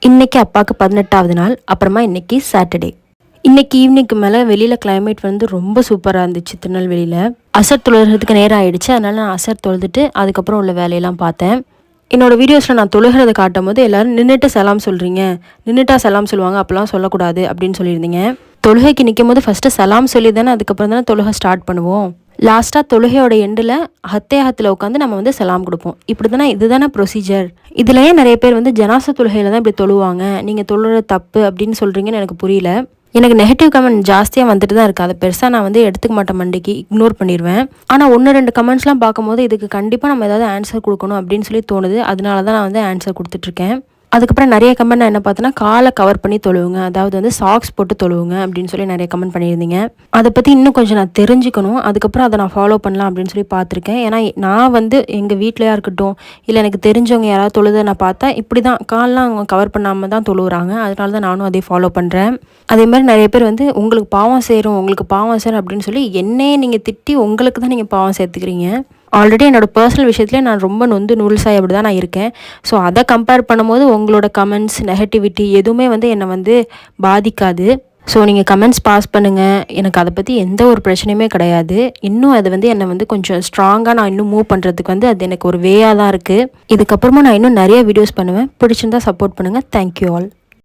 இன்றைக்கி அப்பாவுக்கு 18வது நாள். அப்புறமா இன்றைக்கி சாட்டர்டே. இன்றைக்கி ஈவினிங்க்கு மேலே வெளியில் கிளைமேட் வந்து ரொம்ப சூப்பராக இருந்துச்சு திருநெல்வேலியில். அசர் தொழுகிறதுக்கு நேரம் ஆகிடுச்சு. அதனால் நான் அசர் தொழுதுட்டு அதுக்கப்புறம் உள்ள வேலையெல்லாம் பார்த்தேன். என்னோடய வீடியோஸில் நான் தொழுகிறத காட்டும் போது எல்லோரும் நின்றுட்டு சலாம் சொல்கிறீங்க, நின்றுட்டா சலாம் சொல்லுவாங்க, அப்போல்லாம் சொல்லக்கூடாது அப்படின்னு சொல்லியிருந்தீங்க. தொழுகைக்கு நிற்கும் போது ஃபஸ்ட்டு சலாம் சொல்லி தானே அதுக்கப்புறம் தானே தொழுகை ஸ்டார்ட் பண்ணுவோம். லாஸ்ட்டாக தொழுகையோட எண்டில் ஹத்தேஹத்தில் உட்காந்து நம்ம வந்து சலாம் கொடுப்போம். இப்படி தானே, இதுதானே ப்ரொசீஜர். இதுலேயே நிறைய பேர் வந்து ஜனாசா தொழுகையில் தான் இப்படி தொழுவாங்க, நீங்கள் தொழுகிற தப்பு அப்படின்னு சொல்கிறீங்கன்னு எனக்கு புரியல. எனக்கு நெகட்டிவ் கமெண்ட் ஜாஸ்தியாக வந்துட்டு தான் இருக்குது. அதை பெருசாக நான் வந்து எடுத்துக்க மாட்டேன், மண்டிக்கு இக்னோர் பண்ணிடுவேன். ஆனால் 1-2 கமெண்ட்ஸ்லாம் பார்க்கும்போது இதுக்கு கண்டிப்பாக நம்ம ஏதாவது ஆன்சர் கொடுக்கணும் அப்படின்னு சொல்லி தோணுது. அதனால தான் நான் வந்து ஆன்சர் கொடுத்துட்ருக்கேன். அதுக்கப்புறம் நிறைய கமெண்ட் நான் என்ன பார்த்தேன்னா, காலை கவர் பண்ணி தொழுவுங்க, அதாவது வந்து சாக்ஸ் போட்டு தொழுவுங்க அப்படின்னு சொல்லி நிறைய கமெண்ட் பண்ணியிருந்தீங்க. அதை பற்றி இன்னும் கொஞ்சம் நான் தெரிஞ்சுக்கணும். அதுக்கப்புறம் அதை நான் ஃபாலோ பண்ணலாம் அப்படின்னு சொல்லி பார்த்துருக்கேன். ஏன்னா நான் வந்து எங்கள் வீட்டிலையாக இருக்கட்டும், இல்லை எனக்கு தெரிஞ்சவங்க யாராவது தொழுதை நான் பார்த்தா இப்படி தான் காலெலாம் அவங்க கவர் பண்ணாமல் தான் தொழுவுறாங்க. அதனால தான் நானும் அதே ஃபாலோ பண்ணுறேன். அதே மாதிரி நிறைய பேர் வந்து உங்களுக்கு பாவம் சேரும், உங்களுக்கு பாவம் சேரும் அப்படின்னு சொல்லி என்னையே நீங்கள் திட்டி உங்களுக்கு தான் நீங்கள் பாவம் சேர்த்துக்கிறீங்க. ஆல்ரெடி என்னோடய பர்சனல் விஷயத்துலேயே நான் ரொம்ப நொந்து நூல்சாய் அப்படி தான் நான் இருக்கேன். ஸோ அதை கம்பேர் பண்ணும்போது உங்களோட கமெண்ட்ஸ், நெகட்டிவிட்டி எதுவுமே வந்து என்னை வந்து பாதிக்காது. ஸோ நீங்கள் கமெண்ட்ஸ் பாஸ் பண்ணுங்கள், எனக்கு அதை பற்றி எந்த ஒரு பிரச்சனையுமே கிடையாது. இன்னும் அது வந்து என்னை வந்து கொஞ்சம் ஸ்ட்ராங்காக நான் இன்னும் மூவ் பண்ணுறதுக்கு வந்து அது எனக்கு ஒரு வேயாக தான் இருக்குது. இதுக்கப்புறமா நான் இன்னும் நிறைய வீடியோஸ் பண்ணுவேன். பிடிச்சிருந்தா சப்போர்ட் பண்ணுங்கள். Thank you all.